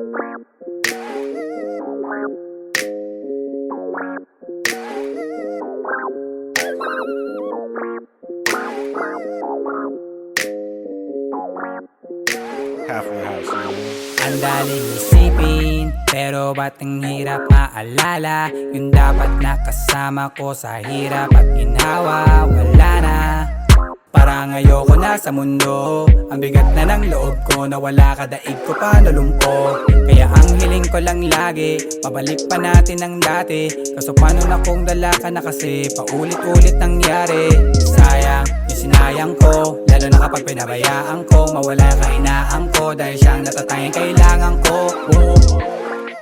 Ang daling isipin, pero ba't ang hirap maalala? Yung dapat nakasama ko sa hirap at ginhawa, wala na. Parang ayoko na sa mundo, ang bigat na ng loob ko, nawala ka, daig ko pa nalumpo. Kaya ang hiling ko lang lagi, pabalik pa natin ang dati. Kaso paano na kung dala ka na kasi paulit-ulit nangyari. Sayang yung sinayang ko, lalo na kapag pinabayaan ko. Mawala ka inaan ko, dahil siyang natatanging kailangan ko.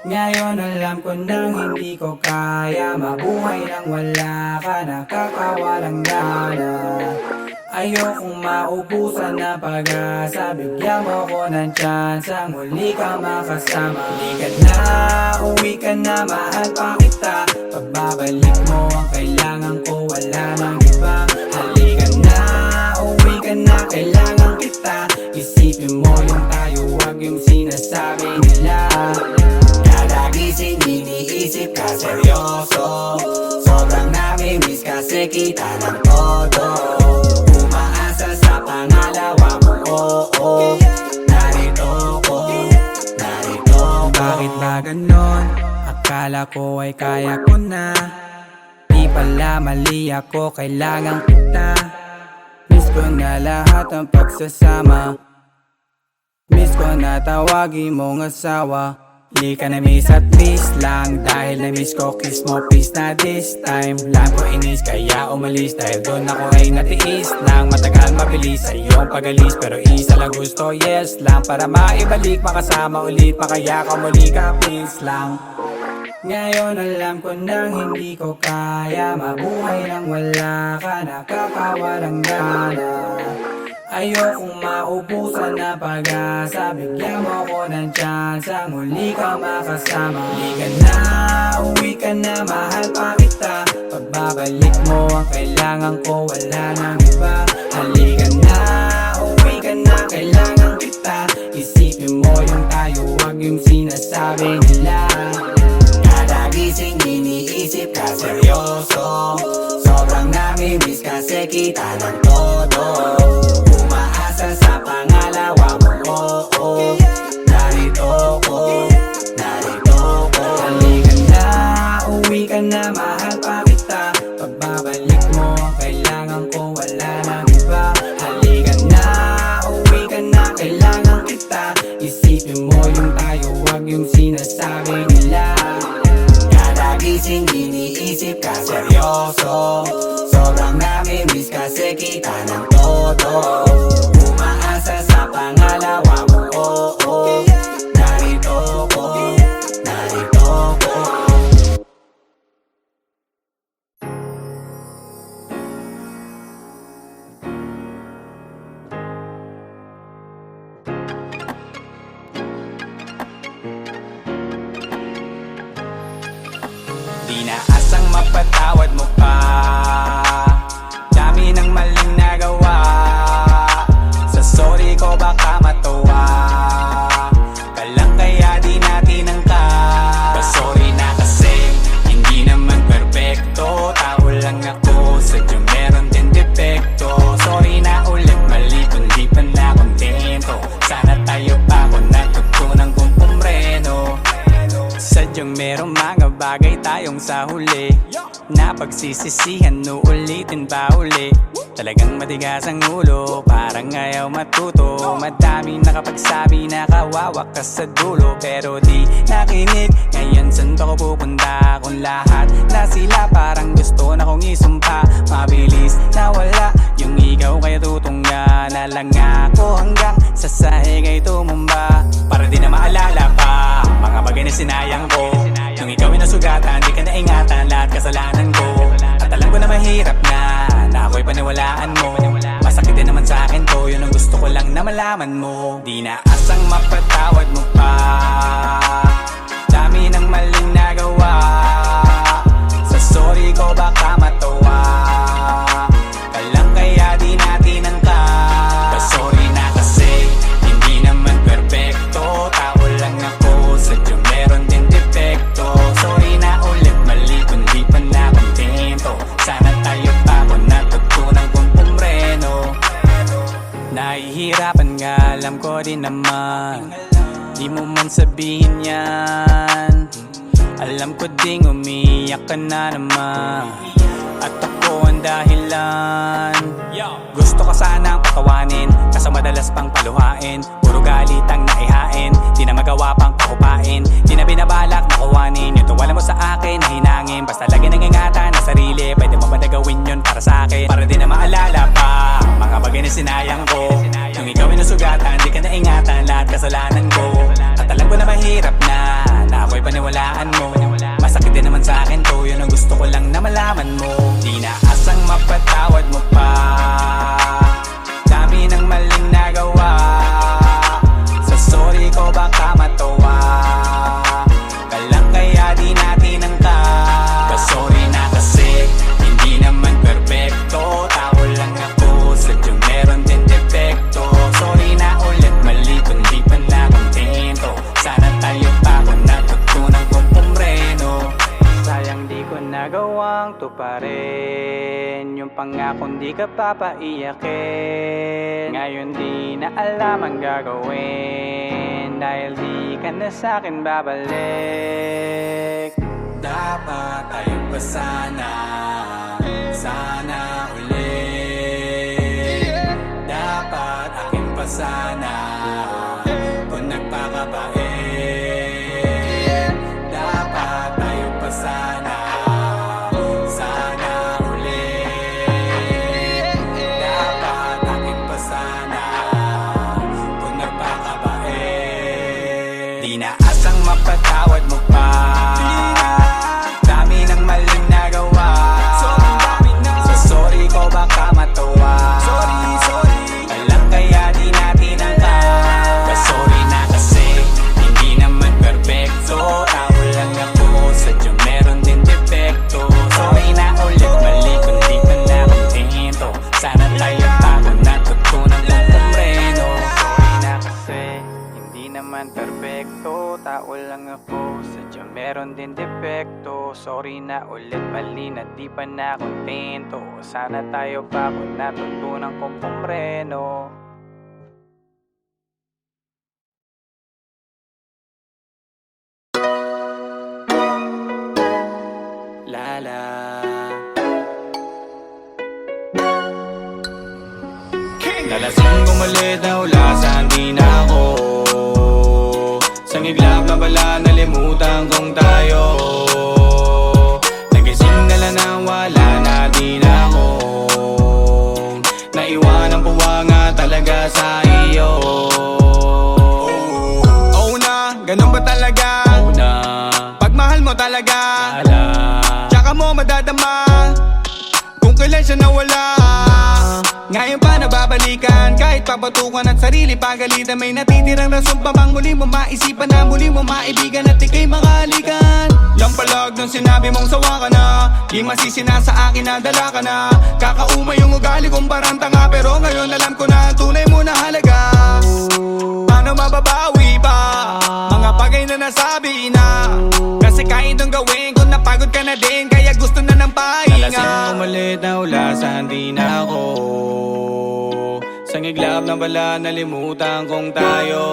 Ngayon alam ko nang hindi ko kaya mabuhay nang wala ka, nakakawalang gana. Ayokong maubusan na pag-asa, bigyan mo ko ng tsansa, muli ka makasama. Halika na, uwi ka na, mahal pa kita. Pagbabalik mo ang kailangan ko, wala nang iba. Halika na, uwi ka na, kailangan kita. Isipin mo yung tayo, wag yung sinasabi nila. Kada gising iniisip ka seryoso, sobrang nami-miss kasi kita ng todo. Sa pangalawa mo, oo, narito ko. Bakit ba ganon? Akala ko ay kaya ko na. Di pala mali ako, kailangan kita. Miss ko na lahat ang pagsasama. Miss ko na tawagin mong asawa. Di ka na miss at miss lang, dahil na miss ko kiss mo please na this time. Lang ko inis kaya umalis, dahil doon ako ay natiis lang. Matagal mabilis sa iyong pagalis, pero isa lang gusto, yes lang. Para maibalik, makasama ulit, makaya ka muli ka please lang. Ngayon alam ko nang hindi ko kaya mabuhay nang wala ka, nakakawalang gana. Ayokong maubusan na pag-asa, bigyan mo ko ng tsansa, muli ka makasama. Halika na, uwi ka na, mahal pa kita. Pagbabalik mo ang kailangan ko, wala nang iba. Halika na, uwi ka na, kailangan kita. Isipin mo yung tayo, wag yung sinasabi nila. Kada gising iniisip ka seryoso, sobrang nami-miss kasi kita ng todo. Sa pangalawa mo, oo, narito ko. Halika na, uwi ka na, mahal pa kita. Pagbabalik mo ang kailangan ko, wala nang iba. Halika na, uwi ka na, kailangan kita. Isipin mo yung tayo, wag yung sinasabi nila. Kada gising iniisip ka seryoso, sobrang nami-miss kasi kita ng todo. Sa pangalawa mo, oo, narito ko. Di na asang mapatawad mo pa, dami ng maling nagawa. Sorry ko baka matuwa ka lang, kaya di natin angka. Sorry na kasi hindi naman perfecto, tao lang ako, sadyang meron din depekto. Sorry na ulit, mali kundi pa na kontento. Sana tayo pa kung natutunan kong pumreno. Sadyang merong mga bagay tayong sa huli na pagsisisihan, uulitin pa uli. Talagang matigas ang ulo, parang ayaw matuto. Madaming nakapagsabi na kawawa ka sa dulo, pero di nakinig. Ngayon saan ba ko pupunta kung lahat na sila parang gusto na kong isumpa? Mabilis na wala yung ikaw, kaya tutungga na lang ako hanggang sa sahig ay tumumba. Para di na maalala pa mga bagay na sinayang ko. Nung ikaw ay nasugatan, di ka naingatan lahat kasalanan ko. At alam ko na mahirap na ako'y paniwalaan mo. Masakit din naman sa akin to, yun ang gusto ko lang na malaman mo. Di na asang mapatawad mo pa, dami ng maling nagawa. Sa sorry ko baka matawa ka lang, kaya di natin angka. Sorry na kasi hindi naman perfecto, tao lang ako, din naman. Di mo man sabihin yan, alam ko ding umiyak ka na naman. At ako ang dahilan. Gusto ka sanang patawanin, kaso madalas pang paluhain. Puro galit ang naihain, di na magawa pang pakupain. Di na binabalak na kuwanin yung tuwala mo sa akin na hinangin. Basta lagi nang ingatan na sarili, pwede mo ba na gawin yun para sa akin? Para di na maalala pa mga bagay na sinayang ko. Nung ikaw ay nasugatan, di ka na ingatan lahat kasalanan ko. At alam ko na mahirap na ako'y paniwalaan mo. Masakit din naman sa akin to, yun ang gusto ko lang na malaman mo. Di na asang mapatawad mo pa, dami ng maling nagawa. Sa sorry ko baka matawa ka lang, kaya di natin ang ka. Sorry na kasi hindi naman perfecto, tao lang ako, sadyang meron din defecto. Sorry na ulit, mali kundi pa na kontento. Sana tayo pa kung natutunan kong pumreno. Sayang di ko nagawang tuparin yung pangakong di ka papaiyakin. Ngayon di na alam ang gagawin, dahil di ka na sa'kin babalik. Dapat tayo pa sana ulit. Dapat akin pa sana kung nagpakabait. Dapat tayo pa sana ulit. Dapat akin pa sana kung nagpakabait. Di na asang mapatawad mo pa, dami ng maling nagawa. Sa sorry ko baka matawa ka lang, kaya di natin ang ka. Sorry na kasi hindi naman perfecto, tao lang ako, sadyang meron din defecto. Sorry na ulit, mali kundi pa na kontento. Sana tayo pa kung natutunan kong pumreno. Sorry na kasi hindi naman perfecto, tao lang ako, sadyang meron din defecto. Sorry na ulit, mali na di pa na kontento. Sana tayo pa kung natutunan kong pumreno. Lala, nalasing umalit na ulasan, di na ako. Sa iglap na bala, nalimutan kong tayo. Nagising na lang na wala na, di na ako. Naiwanan po nga talaga sa iyo. Oh na, ganun ba talaga? Oh na, pagmahal mo talaga, tsaka mo madadama kung kailan siya nawala. Ngayon pa nababalikan, kahit papatukan at sarili pagalitan. May natitirang rason pa bang muli mo maisipan na muli mo maibigan at ika'y makahalikan? Lampalag nung sinabi mong sawa ka na, di masisi na sa akin na dala ka na. Kakaumay yung ugali kong parang tanga, pero ngayon alam ko na tunay mo na halaga. Paano mababawi pa mga bagay na nasabi na? Kasi kahit nung gawin ko napagod ka na din, kaya gusto na ng pahinga. Nalasing umalit na ulasan, di na ako. Sa iglap na bala, nalimutan kong tayo.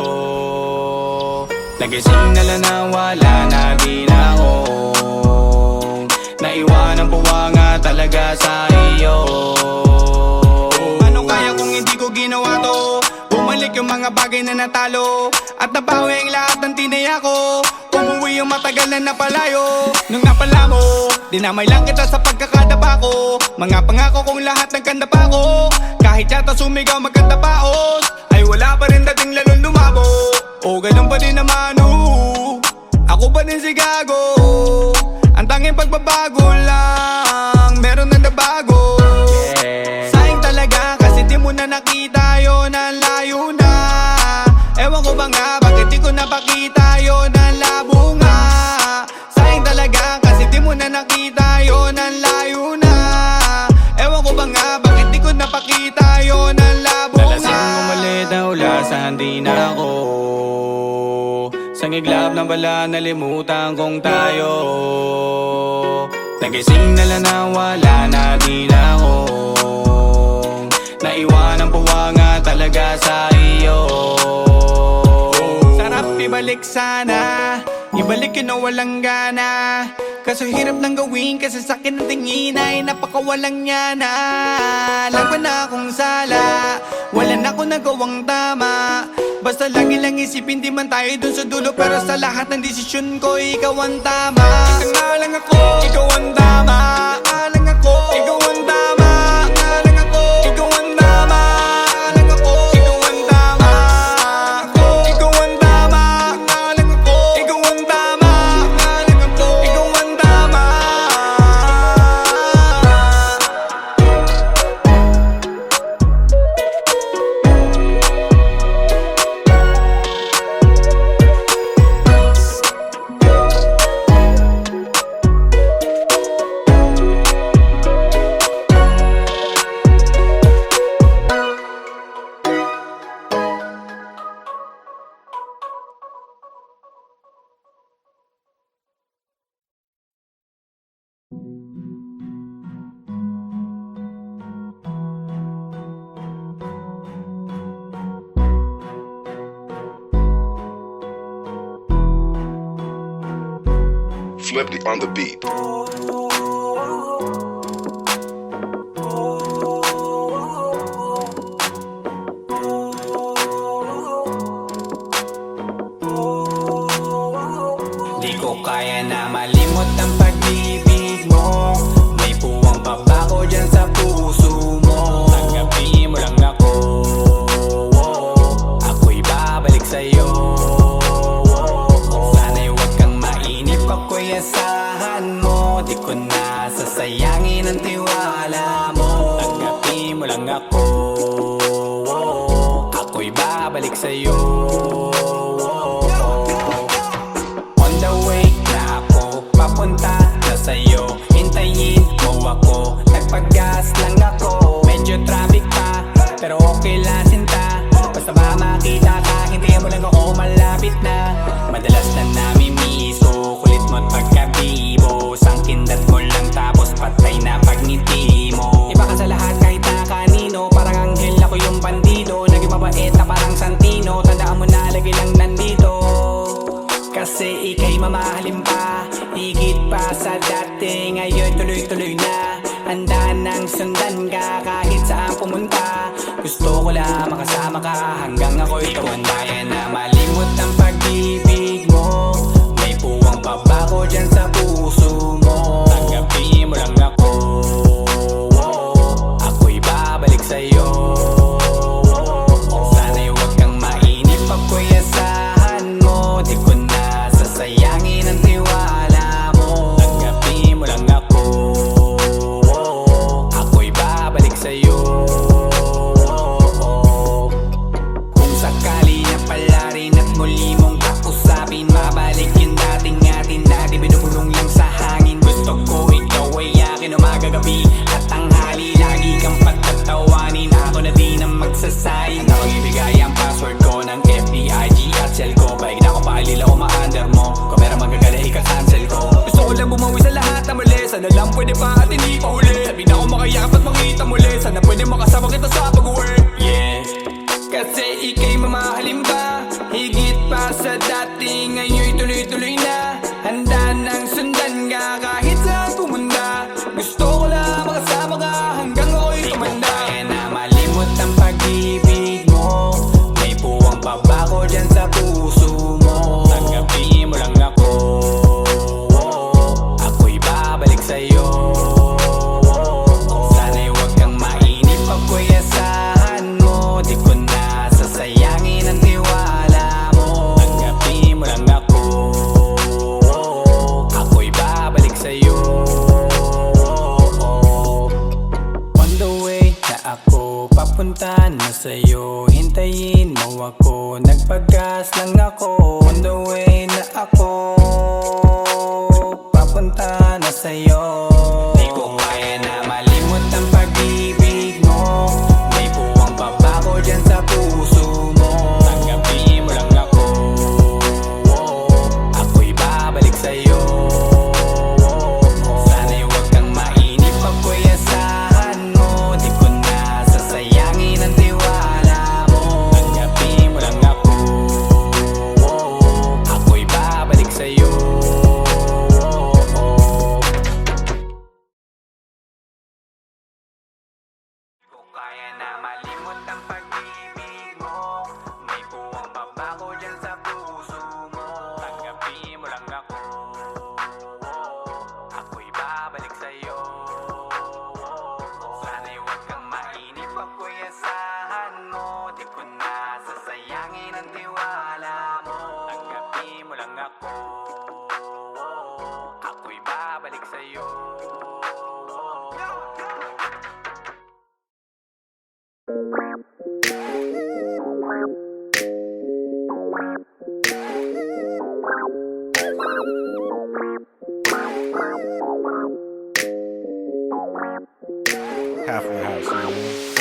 Nagising na lang na wala na, di na ako. Naiwanan po nga talaga sa iyo. Ano kaya kung hindi ko ginawa to? Bumalik yung mga bagay na natalo, at nabawi ang lahat ng tinaya ko. Umuwi yung matagal na napalayo. Nung napala mo, dinamay lang kita sa pagkakadapa ko. Mga pangako kong lahat nagkanda pa ko. Kahit yata sumigaw magkanda paos, ay wala pa rin dating lalong lumabo. O ganun pa din naman, ako pa din si Gago. Ang tanging pagbabago lang, meron na nabago. Sayang talaga kasi di mo na nakita yun, ang layo na. Ewan ko ba nga, bakit di ko napakita yun, ang labo nga. Sayang talaga kasi di mo na nakita yun, ang layo na. Ewan ko ba nga, bakit di ko napakita yun, ang labo nga. Nalasing umalit na ulasan, di na ako. Sa iglap na bala, nalimutan kong tayo. Nagising na lang na wala na, di na ako. Naiwanan po nga talaga sa iyo. pangarap ibalik sana, ibalik yun na walang gana. Kaso hirap nang gawin kasi sa'kin ang tingin ay napakawalang yana. Alam ko na akong sala, wala na ako nagawang tama. Basta lagi lang isipin di man tayo dun sa dulo, pero sa lahat ng desisyon ko ikaw ang tama. Isa lang ako, ikaw ang tama. Alang ako, ikaw ang tama. Alang ako, ikaw ang tama. Alang ako, ikaw ang tama. Ikaw ang tama. Alang ako, ikaw ang tama. Alang ako, ikaw ang tama. Flipped it on the beat. Di ko kaya na malimot ang pag-ibig mo. May puwang pabako dyan sa puso mo. Tanggapin mo lang ako, ako'y babalik sa'yo. Sana'y huwag kang mainip, ako'y asahan mo. Di ko na sasayangin ang tiwala mo. Tanggapin mo lang ako, ako'y babalik sa'yo. On the way na ako, papunta na sa'yo. Hintayin mo ako, nagpag-gas lang ako. Medyo traffic pa, pero okay lang sinta. Basta ba makita ka, hintayin mo lang ako, malapit na. Madalas na namimiso, kulit mo't pagkabibo. Sangkindat mo lang tapos patay na pagngiti mo. Iba ka sa lahat kahit na kanino, parang anghel ako yung bandido. Naging mabait na parang Santino, tandaan mo na lagi lang nandito. Kasi ika'y mamahalin pa, higit pa sa dati. Ngayon tuloy-tuloy na, handa nang sundan ka kahit saan pumunta. Gusto ko lang makasama ka hanggang ako'y tumanda. Na malimot ang pag-ibig mo. May puwang pabako dyan sa puso mo. Tanggapin mo lang ako, ako'y babalik sa'yo. Sana'y huwag kang mainip, ako'y asahan mo. Di ko na sasayangin ang tiwala mo. Tanggapin mo lang ako, ako'y babalik sa'yo. Kung sakali na pala rin at muli mong kausapin, mabalik yung dating atin na di binubulong lang sa hangin. Gusto ko ikaw ay akin umagabi at tanghali. Lagi kang pagtatawanin, ako na din ang magsasayang. Ako ibigay ang password ko ng FBIG at cell ko. Baig na ako paalila o ma-under mo. Kung meron magagala ika-cancel ko. Gusto ko lang bumawi sa lahat na mali. Sana lang pwede pa at hindi pa huli. Sabi na ako makayakap at makita muli. Sana pwede makasama kita sa pag-work. Yeah, kasi ika'y mamahalin pa, higit pa sa dati. Ngayon'y tuloy-tuloy na, handa nang sundan ka kahit saan pumunta. Gusto ko lang makasama ka hanggang ako'y tumanda. Di ko kaya na malimot ang pag-ibig mo. May puwang pabako dyan sa puso mo. Tanggapin mo lang ako, ako'y babalik sa'yo. Sana'y huwag kang mainip, ako'y asahan mo. Di ko na sasayangin ang tiwala mo. Tanggapin mo lang ako, ako'y babalik sa'yo. On the way na ako, papunta na sa'yo. Hintayin mo ako, nagpag-gas lang ako. On the way na ako, papunta na sa'yo. Di ko kaya na malimot ang pag-ibig mo. May puwang pabako dyan sa puso mo. Tanggapin mo lang ako, ako'y babalik sa'yo. Sana'y huwag kang mainip, ako'y asahan mo. Di ko na sasayangin ang tiwala mo. Tanggapin mo lang ako, ko, ako'y babalik sa'yo. Halfway House, man.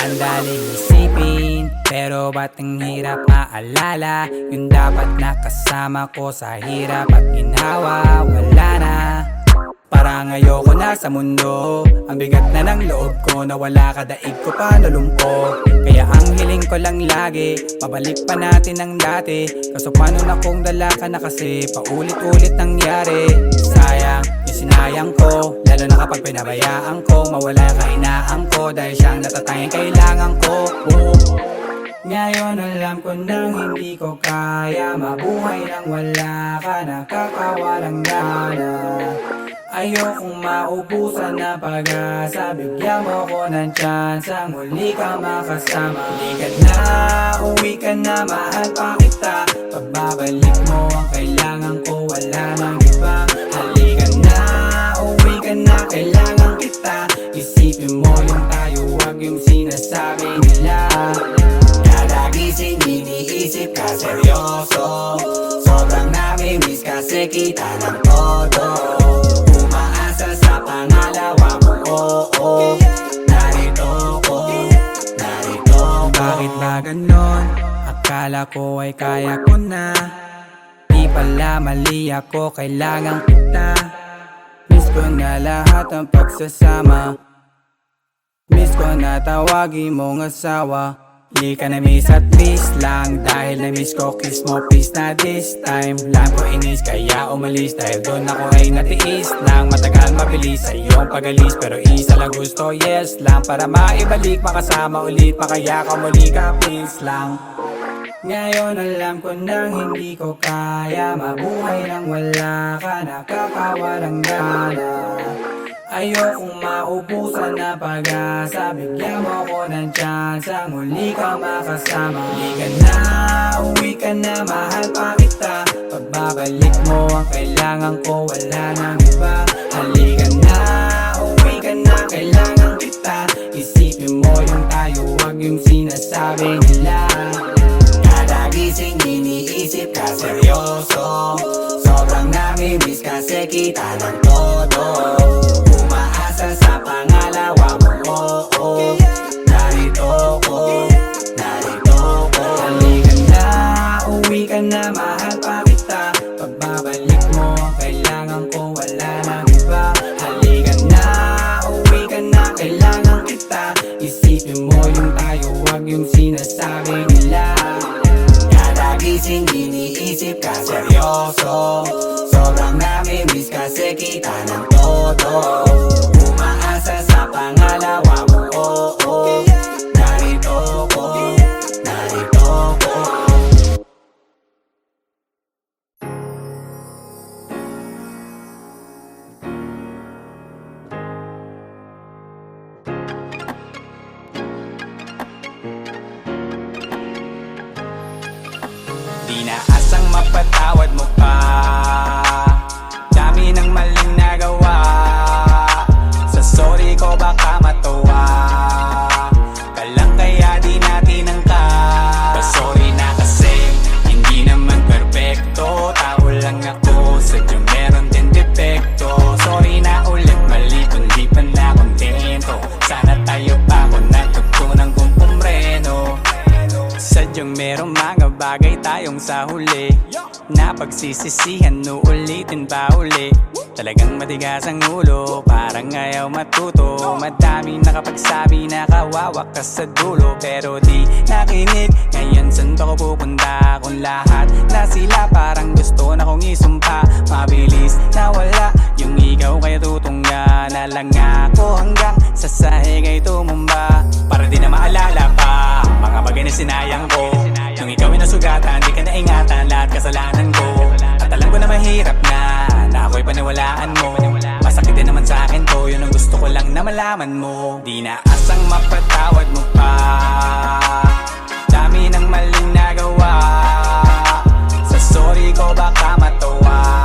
Ang daling isipin, pero ba't ang hirap maalala? Yung dapat nakasama ko sa hirap at ginhawa, wala na. Parang ayoko na sa mundo, ang bigat na ng loob ko, nawala ka, daig ko pa nalumpo. Kaya ang hiling ko lang lagi, pabalik pa natin ang dati. Kaso paano na kung dala ka na kasi paulit-ulit nangyari. Sayang yung sinayang ko, lalo na kapag pinabayaan ko. Mawala yung kahinaan ko, dahil siyang natatanging kailangan ko. Ngayon alam ko nang hindi ko kaya mabuhay nang wala ka, nakakawalang gana. Ayokong maubusan na pag-asa, bigyan mo ko ng chance ang muli ka makasama. Halika na, uwi ka na, mahal pa kita. Pagbabalik mo ang kailangan ko, wala nang iba. Halika na, uwi ka na, kailangan kita. Isipin mo yung tayo, wag yung sinasabi nila. Kada gising iniisip ka seryoso, sobrang nami-miss kasi kita ng todo. Umaasa sa pangalawa mo, oo. Narito ko, narito ko. Bakit ba ganon? Akala ko ay kaya ko na. Di pala mali ako, kailangan kita. Miss ko na lahat ng pagsasama. Miss ko na tawagin mong asawa. Di ka na miss at miss lang, dahil na miss ko kiss mo please na this time. Lang ko inis kaya umalis, dahil doon ako ay natiis lang. Matagal mabilis sa iyong pag-alis, pero isa lang gusto, yes lang. Para maibalik, makasama ulit, makaya ka muli ka please lang. Ngayon alam ko nang hindi ko kaya mabuhay nang wala ka, nakakawalang gana. Ayokong maubusan na pag-asa, bigyan mo ko ng chance ang muli ka makasama. Halika na, uwi ka na, mahal pa kita. Pagbabalik mo ang kailangan ko, wala nang iba. Halika na, uwi ka na, kailangan kita. Isipin mo yung tayo, wag yung sinasabi nila. Kada gising iniisip ka seryoso, sobrang nami-miss kasi kita ng todo. Umaasa sa pangalawa mo, oo. Narito ko, narito ko. Halika na, uwi ka na, mahal pa kita. Pagbabalik mo ang kailangan ko, wala nang iba. Halika na, uwi ka na, kailangan kita. Isipin mo yung tayo, wag yung sinasabi nila. Kada gising iniisip ka seryoso, sobrang nami-miss kasi kita ng todo. Umaasa sa pangalawa mo, oo. Narito ko, narito ko. Di naasang mapatawad mo pa, dami ng maling nagawa. Sa sorry ko baka matuwa ka lang, kaya di natin angka. Sorry na kasi hindi naman perfecto, tao lang ako, sadyang meron din depekto. Sorry na ulit, mali kung di pa na kontento. Sana tayo pa kung natutunan kong pumreno. Sadyang merong mga bagay tayong sa huli na pagsisisihan, uulitin pa uli. Talagang matigas ang ulo, parang ayaw matuto. Madaming nakapagsabi na kawawa ka sa dulo, pero di nakinig. Ngayon saan ba ko pupunta kung lahat na sila parang gusto na kong isumpa? Mabilis na wala yung ikaw, kaya tutungga na lang ako hanggang sa sahig ay tumumba. Para di na maalala pa mga bagay na sinayang ko. Nung ikaw ay nasugatan, di ka naingatan lahat kasalanan ko. At alam ko na mahirap na ako'y paniwalaan mo. Masakit din naman sa akin to, yun ang gusto ko lang na malaman mo. Di na asang mapatawad mo pa, dami ng maling nagawa. Sa sorry ko baka matuwa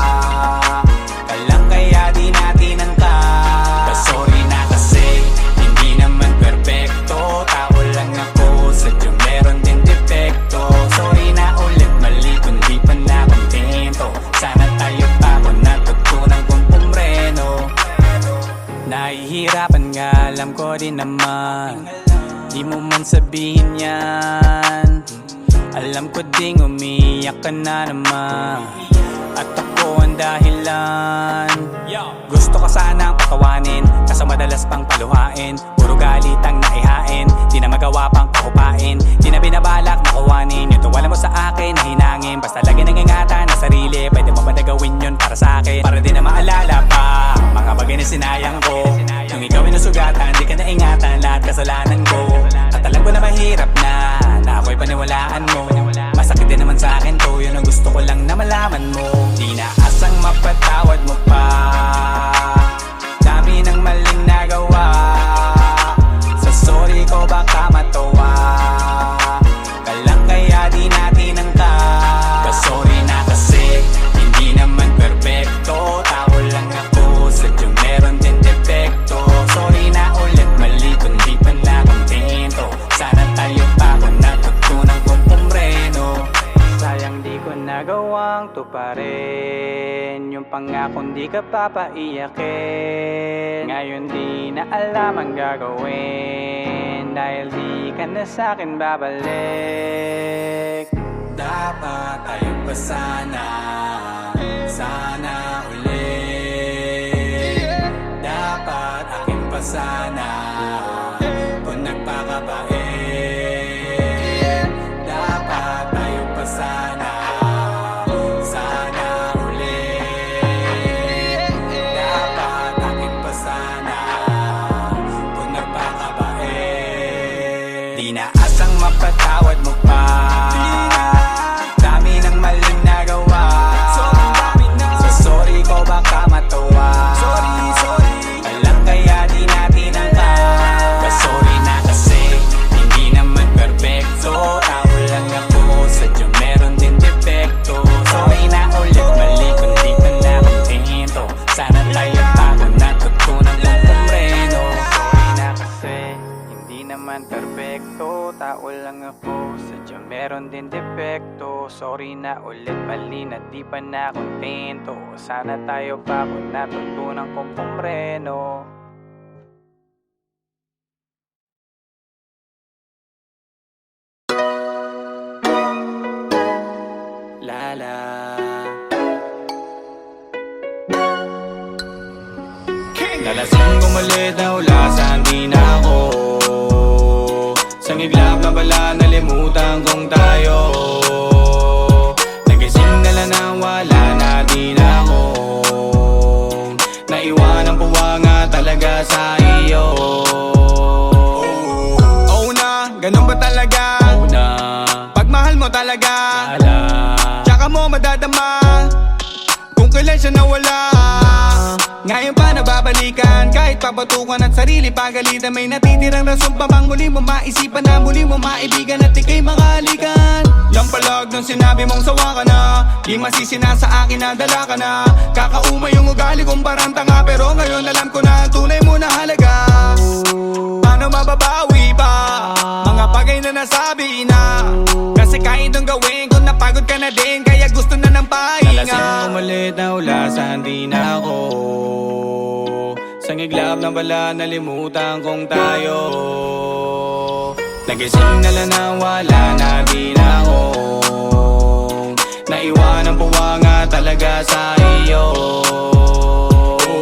alam ko din naman, di mo man sabihin yan. Alam ko ding umiyak ka na naman, at ako ang dahilan. Gusto ka sanang patawanin, kaso madalas pang paluhain. Puro galit ang naihain, di na magawa pang pakupain. Di na binabalak na kuwanin yung tuwala mo sa akin na hinangin. Basta lagi nangingatan na sarili, pwede mo ba na gawin yun para sa akin? Para di na maalala pa mga bagay na sinayang ko. Nung ikaw ay nasugatan, di ka naingatan lahat kasalanan ko. At alam ko na mahirap na ako'y paniwalaan mo. Masakit din naman sa akin to, yun ang gusto ko lang na malaman mo. Di na asang mapatawad mo pa, dami ng maling nagawa. Sa sorry ko baka matawa ka lang, kaya di natin ang ka. Sorry na kasi hindi naman perfecto, tao lang ako, sadyang meron din defecto. Sorry na ulit, mali kundi pa na kontento. Sana tayo pa kung natutunan kong pumreno. Sayang di ko nagawang tuparin yung pangakong di ka papaiyakin. Ngayon di na alam ang gagawin, dahil di ka na sa'kin babalik. Dapat tayo pa sana, sana ulit. Dapat akin pa sana kung nagpakabait. Dapat tayo pa sana, sana ulit. Dapat akin pa sana kung nagpakabait. Di na asang mapatawad mo pa, dami ng maling nagawa. Sa sorry ko baka matawa ka lang, kaya di natin ang ka. Sorry na kasi hindi naman perfecto, tao lang ako, sadyang meron din defecto. Sorry na ulit, mali kundi pa na kontento. Sana tayo pa kung natutunan kong pumreno. Sorry na kasi hindi naman perfecto, tao lang ako, sadyang meron din defecto. Sorry na ulit, mali na di pa na kontento. Sana tayo pa kung natutunan kong pumreno. Lala, nalasing kumulit na ulasan, di na ako. Sa iglap na bala, nalimutan kong tayo. Nagising na lang na wala na, di na ako. Naiwan ang puwanga talaga sa iyo. Oh na, ganun ba talaga? Oh na, pagmahal mo talaga, tsaka mo madadama kung kailan siya nawala. Ngayon pa nababalikan, kahit papatukan at sarili pagalitan. May natitirang rason pa bang muli mo maisipan na muli mo maibigan at ika'y makalikan? Yang palag nung sinabi mong sawa ka na, di masisina sa akin na dala ka na. Kakauma yung ugali kong parang tanga, pero ngayon alam ko na ang tunay mo na halaga. Paano mababawi pa mga bagay na nasabi na? Kasi kahit nung gawin ko napagod ka na din, kaya gusto na ng pahinga. Nalasing umalit na ulasan, di na ako. Sa iglap na bala, nalimutan kong tayo. Nagising na lang na wala na, di na ako. Naiwan ang puwanga talaga sa iyo.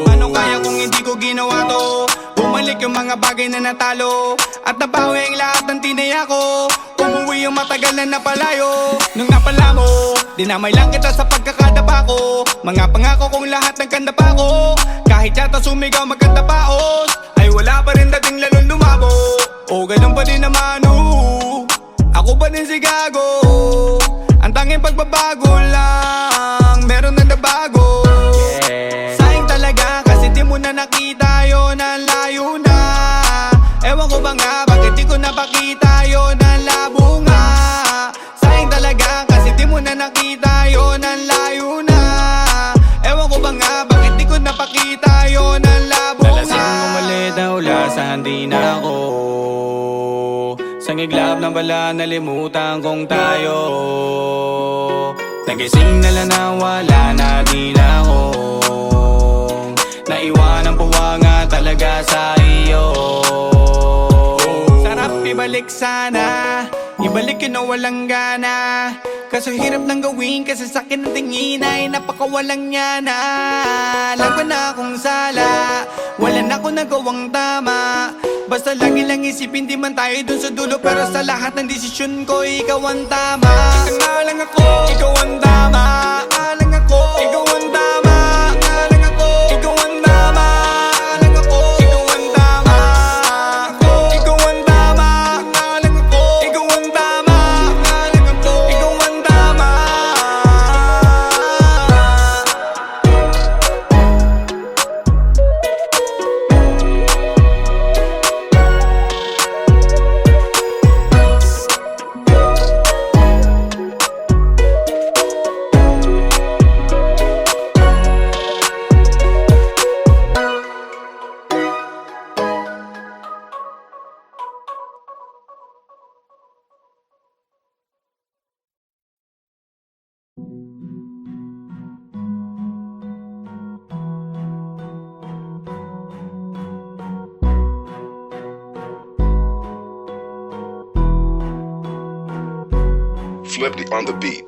Ano kaya kung hindi ko ginawa to? Bumalik yung mga bagay na natalo, at nabawi ang lahat ng tinaya ko. Umuwi yung matagal na napalayo. Nung napala mo, dinamay lang kita sa pagkakadapa ko. Mga pangako kong lahat ng kanda pa ko. Kahit yata sumigaw magkanda paos, ay wala pa rin dating lalong lumabo. O ganun pa din naman, ako pa din si gago. Ang tanging pagbabago lang, meron na nabago. Sayang talaga kasi di mo na nakita yun, ang layo na. Ewan ko ba nga, bakit di ko napakita yun, ang labo nga. Sayang talaga kasi di mo na nakita yun, ang layo na. Ewan ko ba nga, bakit di ko napakita yun, ang labo nga. Nalasing umalit na ulasan, di na ako. Sa iglap na bala, nalimutan kong tayo. Nagising na lang na wala na, di na ako. Naiwan ang puwanga talaga sa iyo. bumalik sana. Ibalik yun na walang gana. Kaso hirap nang gawin kasi sa'kin ang tingin ay napakawalang niya na. Alam na akong sala, wala na akong nagawang tama. Basta lagi lang isipin di man tayo dun sa dulo. Pero sa lahat ng desisyon ko, ikaw ang tama. Alang ako, ikaw ang tama. Alang ako, ikaw ang tama. Alang ako, ikaw ang tama. Alang ako, ikaw ang tama. Ikaw ang tama. Alang ako, ikaw ang tama. Alang ako, ikaw ang tama. Flipped on the beat.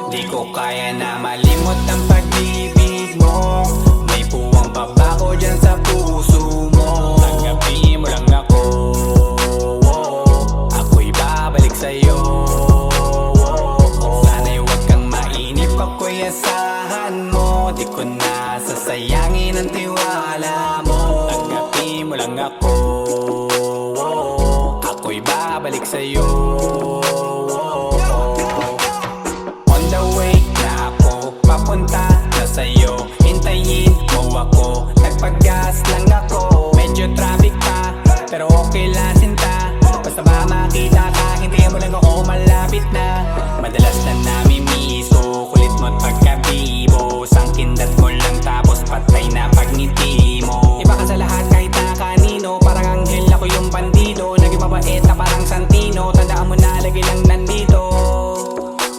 Di ko kaya na malimot ang pag-ibig mo. May puwang pabako dyan sa puso mo. Tanggapin mo lang ako, ako'y babalik sa'yo. Sana'y huwag kang mainip, ako'y asahan mo. Di ko na sasayangin ang tiwala mo. Tanggapin mo lang ako, ako'y babalik sa'yo. On the way na ako, papunta na sa'yo. Hintayin mo ako, nagpagas lang ako. Medyo traffic pa, pero okay lang sinta. Basta ba makita ka, hintayin mo lang ako, malapit na. Madalas na namimiso, kulit mo't pagkabibo. Sangkindat mo lang tapos patay na pagngiti mo. Iba ka sa lahat kahit na kanino, parang anghel ako yung bandido. Naging mabait na parang Santino, tandaan mo na lagi lang nandito.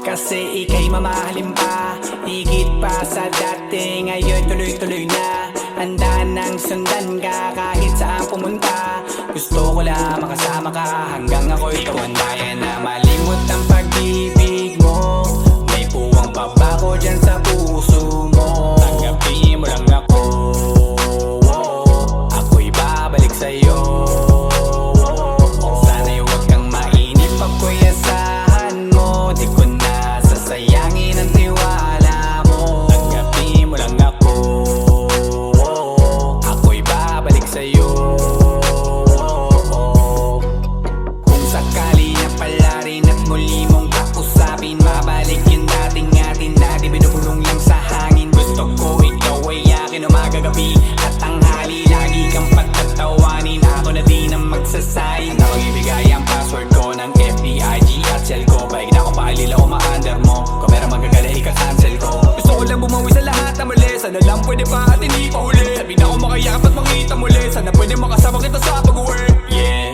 Kasi ika'y mamahalin pa, higit pa sa dati. Ngayon tuloy-tuloy na, handa nang sundan ka kahit saan pumunta. Gusto ko lang makasama ka hanggang ako'y tumanda. Na malimot ang pag-ibig mo. May puwang pabako dyan sa puso mo. Tanggapin mo lang ako, ako'y babalik sa'yo. Sana'y huwag kang mainip, ako'y asahan mo. Di ko na sasayangin ang tiwala mo. Tanggapin mo lang ako, ako'y babalik sa'yo. Kung sakali na pala rin at muli mong kausapin, mabalik yung dating atin na di binubulong lang sa hangin. Gusto ko ikaw ay akin umagagabi at tanghali. Lagi kang pagtatawanin, ako na din ang magsasayin. Na magbibigay ang password ko ng FBIG at cell ko. Baig na akong paalila o ma-under mo. Kung meron magagala, ika-cancel ko. Gusto ko lang bumawi sa lahat na mali. Sana lang pwede pa at hindi pa huli. Sabi na ako makayakap at makita muli. Sana pwede makasama kita sa pag-work. Yeah,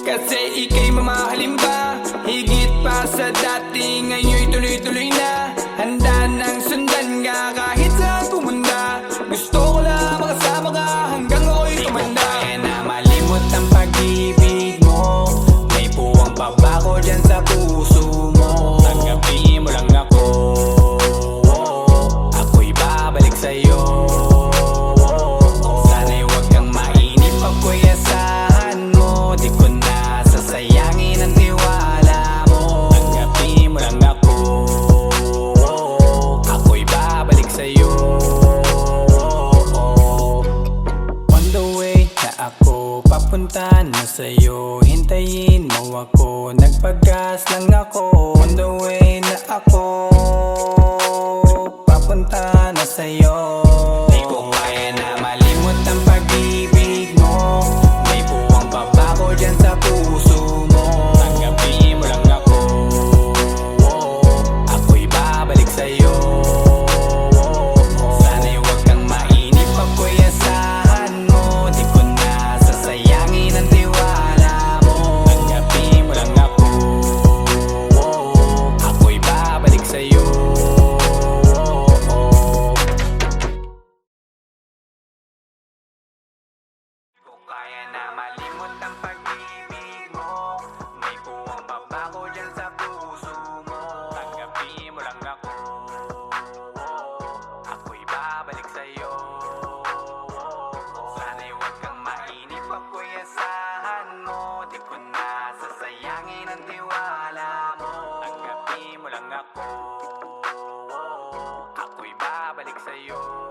kasi ika'y mamahalin pa, higit pa sa dati. Ngayon'y tuloy-tuloy na, handa nang sundan ka kahit saan pumunta. Gusto ko lang makasama ka hanggang ako'y tumanda. Kaya na malimot ang pag-ibig mo. May puwang pabako dyan sa puso mo. Tanggapin mo lang ako, ako'y babalik sa'yo. Sana'y huwag kang mainip, ako'y asahan mo. Di ko na sasayangin ang tiwala mo. Tanggapin mo lang ako, ako'y babalik sa'yo. On the way na ako, papunta na sa'yo. Hintayin mo ako, nagpagas lang ako. On the way na ako, papunta na sa'yo. Di ko kaya na malimot ang pag-ibig mo. May puwang pabako dyan sa puso mo. Tanggapin mo lang ako, ako'y babalik sa'yo. Sana'y huwag kang mainip, ako'y asahan mo. Di ko na sasayangin ang tiwala mo. Tanggapin mo lang ako, Tanggapin mo lang ako, ako'y babalik sa'yo. Sana'y huwag kang mainip, ako'y asahan mo. Di ko na sasayangin ang tiwala mo. Tanggapin mo lang ako, ako'y babalik sa'yo.